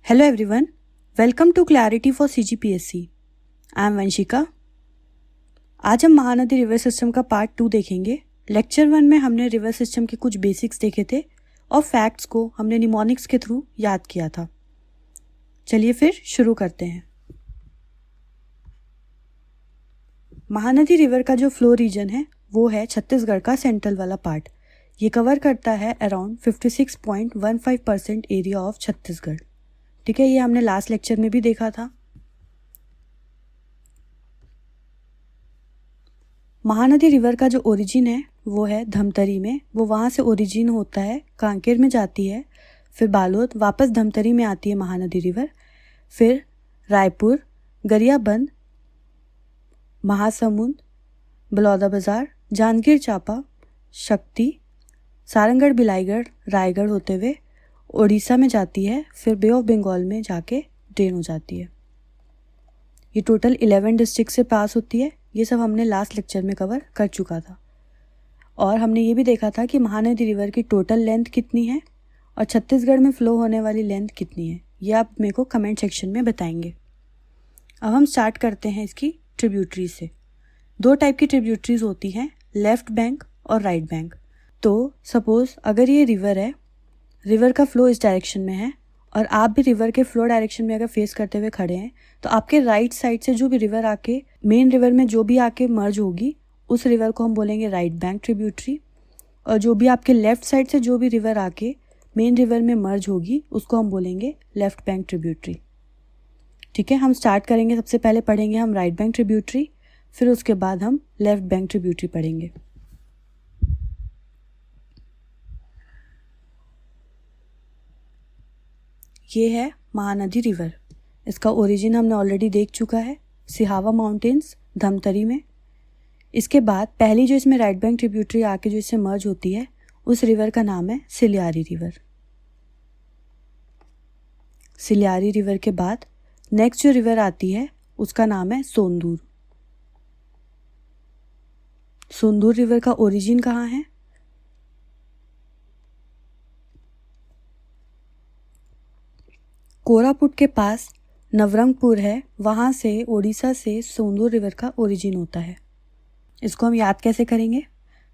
Hello everyone, welcome to Clarity for CGPSC. I am Vanshika. आज हम Mahanadi river system का part 2 देखेंगे। लेक्चर 1 में हमने रिवर सिस्टम के कुछ बेसिक्स देखे थे और फैक्ट्स को हमने निमोनिक्स के थ्रू याद किया था। चलिए फिर शुरू करते हैं। महानदी रिवर का जो फ्लो रीजन है वो है छत्तीसगढ़ का सेंट्रल वाला पार्ट। ये कवर करता है अराउंड 56.15% एरिया ऑफ छत्तीसगढ़। ठीक है, ये हमने लास्ट लेक्चर में भी देखा था। महानदी रिवर का जो ओरिजिन है वो है धमतरी में। वो वहाँ से ओरिजिन होता है, कांकेर में जाती है, फिर बालोद, वापस धमतरी में आती है महानदी रिवर, फिर रायपुर, गरियाबंद, महासमुंद, बलौदाबाजार, जांजगीर चांपा, शक्ति, सारंगढ़, बिलाईगढ़, रायगढ़ होते हुए उड़ीसा में जाती है, फिर बे ऑफ बंगाल में जाके ड्रेन हो जाती है। ये टोटल 11 डिस्ट्रिक्ट से पास होती है। ये सब हमने लास्ट लेक्चर में कवर कर चुका था। और हमने ये भी देखा था कि महानदी रिवर की टोटल लेंथ कितनी है और छत्तीसगढ़ में फ़्लो होने वाली लेंथ कितनी है, ये आप मेरे को कमेंट सेक्शन में बताएंगे। अब हम स्टार्ट करते हैं इसकी ट्रिब्यूटरी से। 2 टाइप की ट्रिब्यूटरीज होती हैं, लेफ़्ट बैंक और राइट बैंक। तो सपोज़ अगर ये रिवर है, रिवर का फ्लो इस डायरेक्शन में है और आप भी रिवर के फ्लो डायरेक्शन में अगर फेस करते हुए खड़े हैं, तो आपके राइट साइड से जो भी रिवर आके मेन रिवर में जो भी आके मर्ज होगी उस रिवर को हम बोलेंगे राइट बैंक ट्रिब्यूटरी, और जो भी आपके लेफ्ट साइड से जो भी रिवर आके मेन रिवर में मर्ज होगी उसको हम बोलेंगे लेफ्ट बैंक ट्रिब्यूटरी। ठीक है, हम स्टार्ट करेंगे। सबसे पहले पढ़ेंगे हम राइट बैंक ट्रिब्यूटरी, फिर उसके बाद हम लेफ्ट बैंक ट्रिब्यूटरी पढ़ेंगे। ये है महानदी रिवर। इसका ओरिजिन हमने ऑलरेडी देख चुका है, सिहावा माउंटेन्स, धमतरी में। इसके बाद पहली जो इसमें राइट बैंक ट्रिब्यूटरी आके जो इससे मर्ज होती है उस रिवर का नाम है सिलियारी रिवर। सिलियारी रिवर के बाद नेक्स्ट जो रिवर आती है उसका नाम है सोंदूर। सोंदूर रिवर का ओरिजिन कहाँ है? कोरापुट के पास नवरंगपुर है, वहाँ से ओडिशा से सोंदूर रिवर का ओरिजिन होता है। इसको हम याद कैसे करेंगे?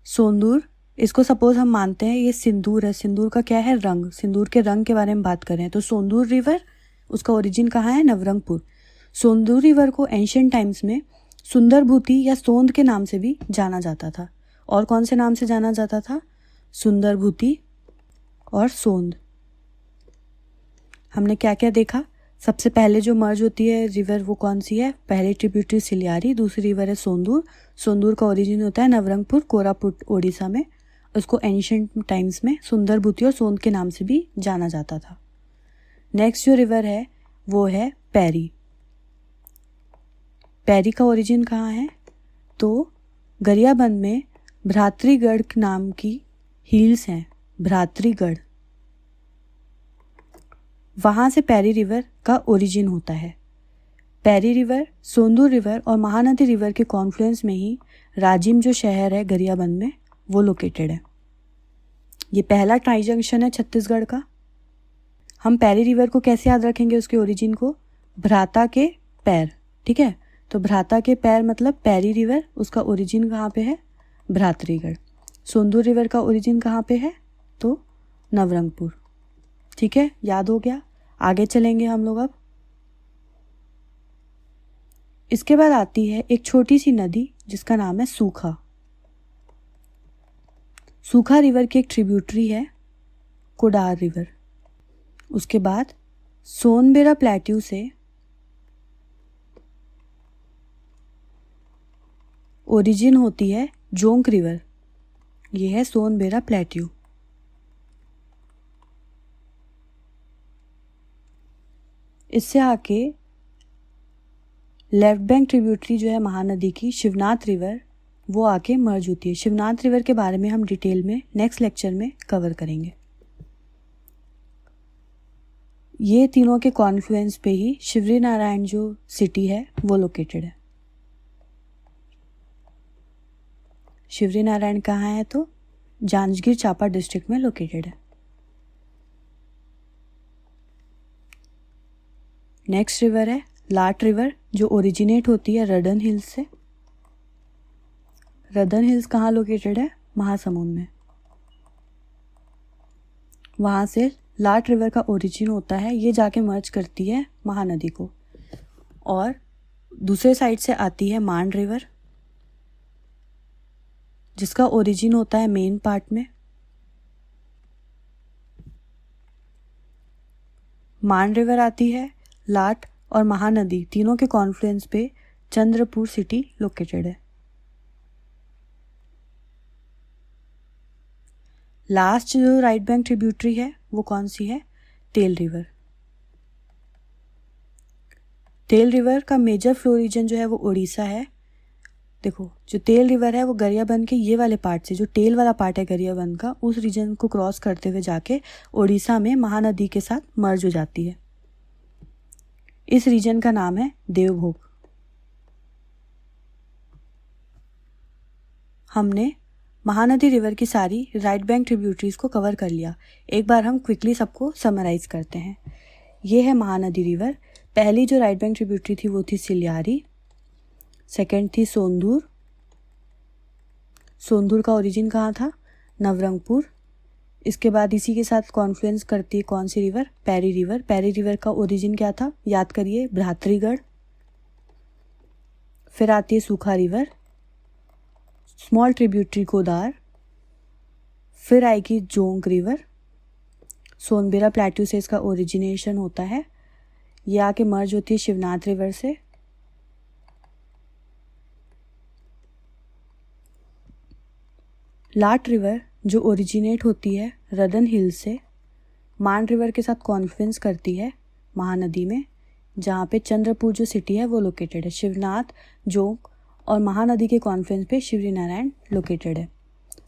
सोंदूर, इसको सपोज हम मानते हैं ये सिंदूर है। सिंदूर का क्या है? रंग। सिंदूर के रंग के बारे में बात करें तो सोंदूर रिवर, उसका ओरिजिन कहाँ है? नवरंगपुर। सोंदूर रिवर को एंशियंट टाइम्स में सुंदरभूति या सोंद के नाम से भी जाना जाता था। और कौन से नाम से जाना जाता था? सुंदरभूति और सोंद। हमने क्या क्या देखा? सबसे पहले जो मर्ज होती है रिवर वो कौन सी है? पहली ट्रिब्यूटरी सिलियारी, दूसरी रिवर है सोंदूर। सोंदूर का ओरिजिन होता है नवरंगपुर, कोरापुट, ओडिशा में। उसको एंशियंट टाइम्स में सुंदरभूति और सोंद के नाम से भी जाना जाता था। नेक्स्ट जो रिवर है वो है पैरी। पैरी का ओरिजिन कहाँ है? तो गरियाबंद में भ्रातृगढ़ नाम की हिल्स हैं, भ्रातृगढ़, वहाँ से पैरी रिवर का ओरिजिन होता है। पैरी रिवर, सोंदूर रिवर और महानदी रिवर के कॉन्फ्लुएंस में ही राजिम जो शहर है गरियाबंद में वो लोकेटेड है। ये पहला टाई जंक्शन है छत्तीसगढ़ का। हम पैरी रिवर को कैसे याद रखेंगे? उसके ओरिजिन को भ्राता के पैर। ठीक है, तो भ्राता के पैर मतलब पैरी रिवर, उसका ओरिजिन कहाँ पे है? भ्रातृगढ़। सोंदूर रिवर का ओरिजिन कहाँ पे है? तो नवरंगपुर। ठीक है, याद हो गया। आगे चलेंगे हम लोग। अब इसके बाद आती है एक छोटी सी नदी जिसका नाम है सूखा। सूखा रिवर की एक ट्रिब्यूटरी है कोडार रिवर। उसके बाद सोनबेरा प्लेट्यू से ओरिजिन होती है जोंक रिवर। ये है सोनबेरा प्लेट्यू। इससे आके लेफ्ट बैंक ट्रिब्यूटरी जो है महानदी की, शिवनाथ रिवर, वो आके मर्ज होती है। शिवनाथ रिवर के बारे में हम डिटेल में नेक्स्ट लेक्चर में कवर करेंगे। ये तीनों के कॉन्फ्लुएंस पे ही शिवरी नारायण जो सिटी है वो लोकेटेड है। शिवरी नारायण कहाँ है? तो जांजगीर चांपा डिस्ट्रिक्ट में लोकेटेड है। नेक्स्ट रिवर है लाट रिवर, जो ओरिजिनेट होती है रडन हिल्स से। रडन हिल्स कहाँ लोकेटेड है? महासमुंद में। वहाँ से लाट रिवर का ओरिजिन होता है, ये जाके मर्ज करती है महानदी को। और दूसरे साइड से आती है मान रिवर, जिसका ओरिजिन होता है मेन पार्ट में। मान रिवर आती है, लाट और महानदी तीनों के कॉन्फ्लुएंस पे चंद्रपुर सिटी लोकेटेड है। लास्ट जो राइट बैंक ट्रिब्यूटरी है वो कौन सी है? तेल रिवर। तेल रिवर का मेजर फ्लो रीजन जो है वो उड़ीसा है। देखो, जो तेल रिवर है वो गरियाबंद के ये वाले पार्ट से, जो टेल वाला पार्ट है गरियाबंद का, उस रीजन को क्रॉस करते हुए जाके उड़ीसा में महानदी के साथ मर्ज हो जाती है। इस रीजन का नाम है देवभोग। हमने महानदी रिवर की सारी राइट बैंक ट्रिब्यूटरीज को कवर कर लिया। एक बार हम क्विकली सबको समराइज करते हैं। ये है महानदी रिवर। पहली जो राइट बैंक ट्रिब्यूटरी थी वो थी सिलियारी, सेकेंड थी सोंदूर। सोंदूर का ओरिजिन कहाँ था? नवरंगपुर। इसके बाद इसी के साथ कॉन्फ्लुएंस करती है कौन सी रिवर? पैरी रिवर। पैरी रिवर का ओरिजिन क्या था? याद करिए, भ्रातृगढ़। फिर आती है सूखा रिवर, स्मॉल ट्रिब्यूटरी कोदार। फिर आएगी जोंक रिवर। सोनबेरा प्लेट्यू से इसका ओरिजिनेशन होता है। ये आके मर्ज होती है शिवनाथ रिवर से। लाट रिवर जो ओरिजिनेट होती है रदन हिल से, मान रिवर के साथ कॉन्फ्लुएंस करती है महानदी में, जहाँ पे चंद्रपुर जो सिटी है वो लोकेटेड है। शिवनाथ, जोंक और महानदी के कॉन्फ्लुएंस पे शिवरी नारायण लोकेटेड है।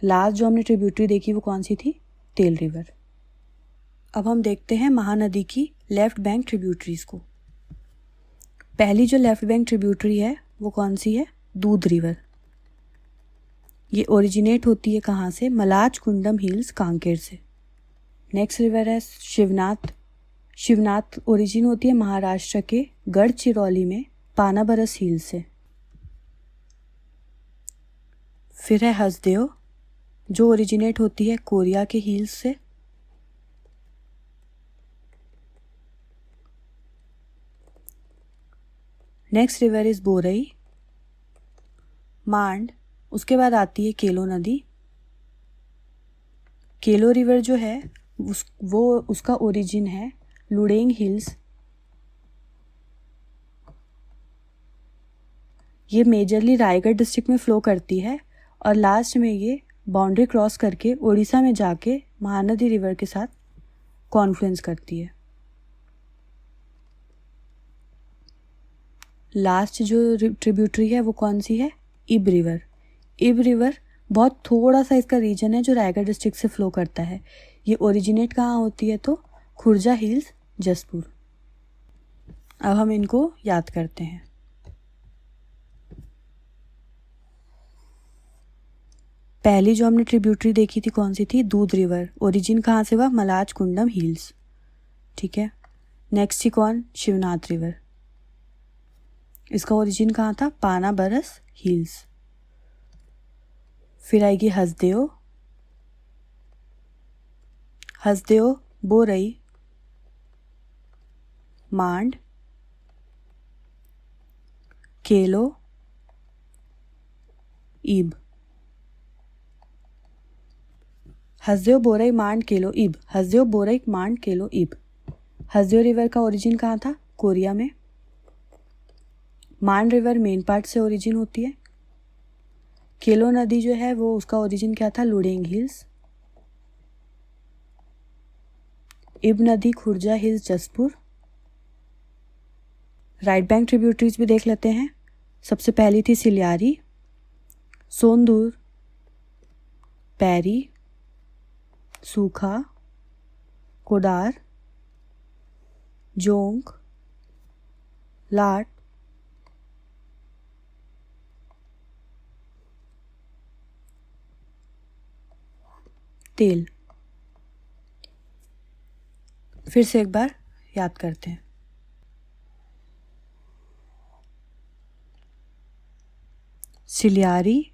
लास्ट जो हमने ट्रिब्यूटरी देखी वो कौन सी थी? तेल रिवर। अब हम देखते हैं महानदी की लेफ्ट बैंक ट्रिब्यूटरीज को। पहली जो लेफ्ट बैंक ट्रिब्यूटरी है वो कौन सी है? दूध रिवर। ये ओरिजिनेट होती है कहाँ से? मलाज कुंडम हिल्स, कांकेर से। नेक्स्ट रिवर है शिवनाथ। शिवनाथ ओरिजिन होती है महाराष्ट्र के गढ़चिरौली में, पानाबरस हिल से। फिर है हसदेव, जो ओरिजिनेट होती है कोरिया के हिल्स से। नेक्स्ट रिवर इज बोरई, मांड। उसके बाद आती है केलो नदी। केलो रिवर जो है उसका ओरिजिन है लुडेंग हिल्स। ये मेजरली रायगढ़ डिस्ट्रिक्ट में फ्लो करती है और लास्ट में ये बाउंड्री क्रॉस करके उड़ीसा में जाके महानदी रिवर के साथ कॉन्फ्लुएंस करती है। लास्ट जो ट्रिब्यूटरी है वो कौन सी है? इब रिवर। इब रिवर बहुत थोड़ा सा इसका रीजन है जो रायगढ़ डिस्ट्रिक्ट से फ्लो करता है। ये ओरिजिनेट कहाँ होती है? तो खुर्जा हिल्स, जसपुर। अब हम इनको याद करते हैं। पहली जो हमने ट्रिब्यूटरी देखी थी कौन सी थी? दूध रिवर। ओरिजिन कहाँ से हुआ? मलाज कुंडम हिल्स। ठीक है। नेक्स्ट थी कौन? शिवनाथ रिवर। इसका ओरिजिन कहाँ था? पानाबरस हिल्स। फिर आएगी हसदेव। हसदेव, बोरई, मांड, केलो, ईब। हसदेव, बोरई, मांड, केलो, ईब। हसदेव, बोरई, मांड, केलो, ईब। हसदेव रिवर का ओरिजिन कहाँ था? कोरिया में। मांड रिवर मेन पार्ट से ओरिजिन होती है। केलो नदी जो है वो उसका ओरिजिन क्या था? लुडेंग हिल्स। इब नदी Khurja hills, Jashpur. Right bank tributaries भी देख लेते हैं। सबसे पहली थी सिलियारी, सोंदूर, पैरी, सूखा, कोडार, जोंक, लाट, तेल। फिर से एक बार याद करते हैं। सिलियारी,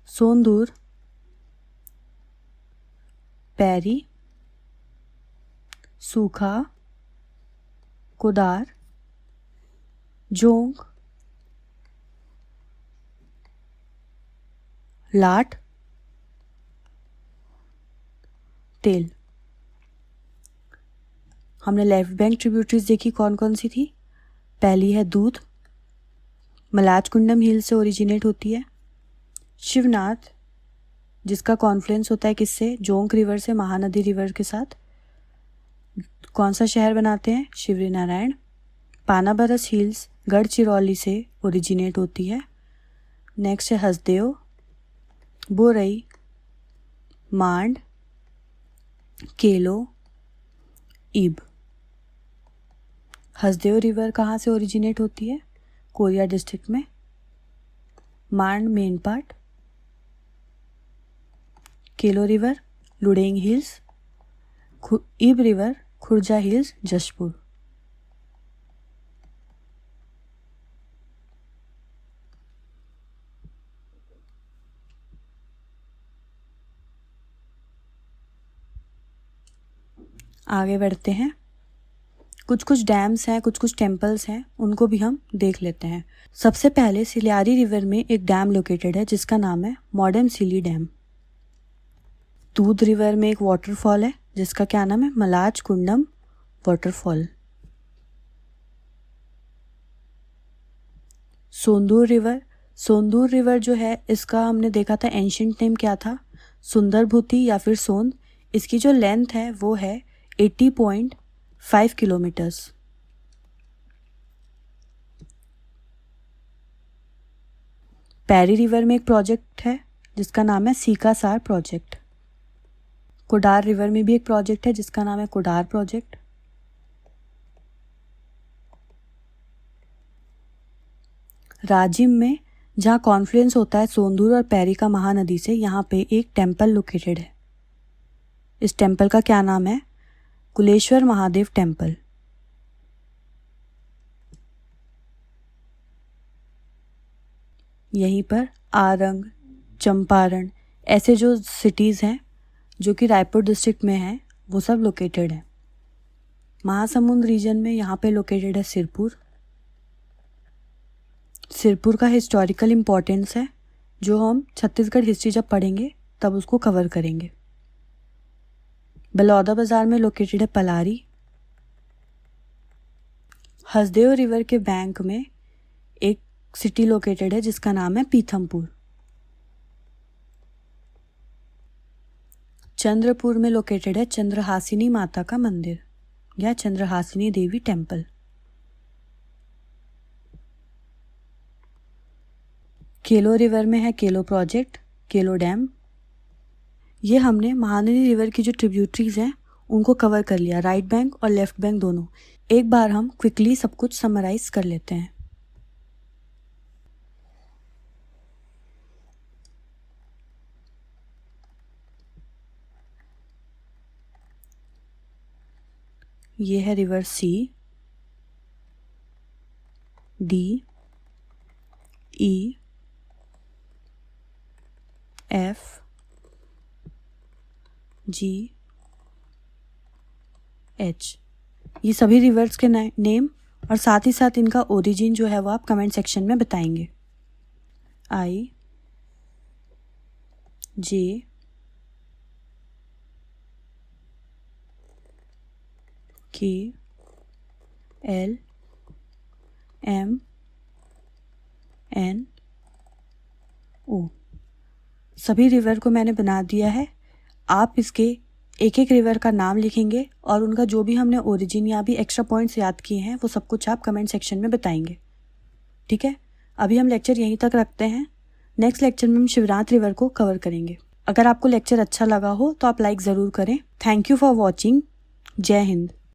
सोंदूर, पैरी, सूखा, कुदार, जोंक, लाट, तेल। हमने लेफ्ट बैंक ट्रिब्यूटरीज देखी, कौन कौन सी थी? पहली है दूध, मलाजकुंडम हिल से ओरिजिनेट होती है। शिवनाथ, जिसका कॉन्फ्लुएंस होता है किससे? जोंक रिवर से, महानदी रिवर के साथ। कौन सा शहर बनाते हैं? शिवरी नारायण। पानाबरस हिल्स गढ़चिरौली से ओरिजिनेट होती है। नेक्स्ट है हसदेव, बोरई, मांड, केलो, ईब। हसदेव रिवर कहाँ से ओरिजिनेट होती है? कोरिया डिस्ट्रिक्ट में। Mand main part. Kelo river Ludeng hills. Ib river Khurja hills Jashpur. आगे बढ़ते हैं। कुछ कुछ डैम्स हैं, कुछ कुछ टेम्पल्स हैं, उनको भी हम देख लेते हैं। सबसे पहले सिलियारी रिवर में एक डैम लोकेटेड है जिसका नाम है मॉडर्न सिली डैम। दूध रिवर में एक वाटरफॉल है जिसका क्या नाम है? मलाज कुंडम वाटरफॉल। सोंदूर रिवर जो है, इसका हमने देखा था एंशिएंट नेम क्या था? सुंदरभूति या फिर सोंद। इसकी जो लेंथ है वो है 80.5 किलोमीटर्स। पैरी रिवर में एक प्रोजेक्ट है जिसका नाम है सीकासार प्रोजेक्ट। कुडार रिवर में भी एक प्रोजेक्ट है जिसका नाम है कुडार प्रोजेक्ट। राजिम में, जहाँ कॉन्फ्लुएंस होता है सोंदूर और पैरी का महानदी से, यहाँ पे एक टेम्पल लोकेटेड है। इस टेम्पल का क्या नाम है? कुलेश्वर महादेव टेम्पल। यहीं पर आरंग, चंपारण ऐसे जो सिटीज़ हैं जो कि रायपुर डिस्ट्रिक्ट में हैं, वो सब लोकेटेड हैं। महासमुंद रीजन में यहाँ पे लोकेटेड है सिरपुर। सिरपुर का हिस्टोरिकल इम्पोर्टेंस है जो हम छत्तीसगढ़ हिस्ट्री जब पढ़ेंगे तब उसको कवर करेंगे। बलौदा बाजार में लोकेटेड है पलारी। हसदेव रिवर के बैंक में एक सिटी लोकेटेड है जिसका नाम है पीथमपुर। चंद्रपुर में लोकेटेड है चंद्रहासिनी माता का मंदिर या चंद्रहासिनी देवी टेम्पल। केलो रिवर में है केलो प्रोजेक्ट, केलो डैम। ये हमने महानदी रिवर की जो ट्रिब्यूटरीज हैं उनको कवर कर लिया, राइट बैंक और लेफ्ट बैंक दोनों। एक बार हम क्विकली सब कुछ समराइज कर लेते हैं। ये है रिवर सी, डी, ई, एफ, जी, एच। ये सभी रिवर्स के नेम और साथ ही साथ इनका ओरिजिन जो है वो आप कमेंट सेक्शन में बताएंगे। आई, जे, के, एल, एम, एन, ओ। सभी रिवर को मैंने बना दिया है। आप इसके एक एक रिवर का नाम लिखेंगे और उनका जो भी हमने ओरिजिन या भी एक्स्ट्रा पॉइंट्स याद किए हैं वो सब कुछ आप कमेंट सेक्शन में बताएंगे। ठीक है, अभी हम लेक्चर यहीं तक रखते हैं। नेक्स्ट लेक्चर में हम शिवनाथ रिवर को कवर करेंगे। अगर आपको लेक्चर अच्छा लगा हो तो आप लाइक ज़रूर करें। Thank you for watching. जय हिंद।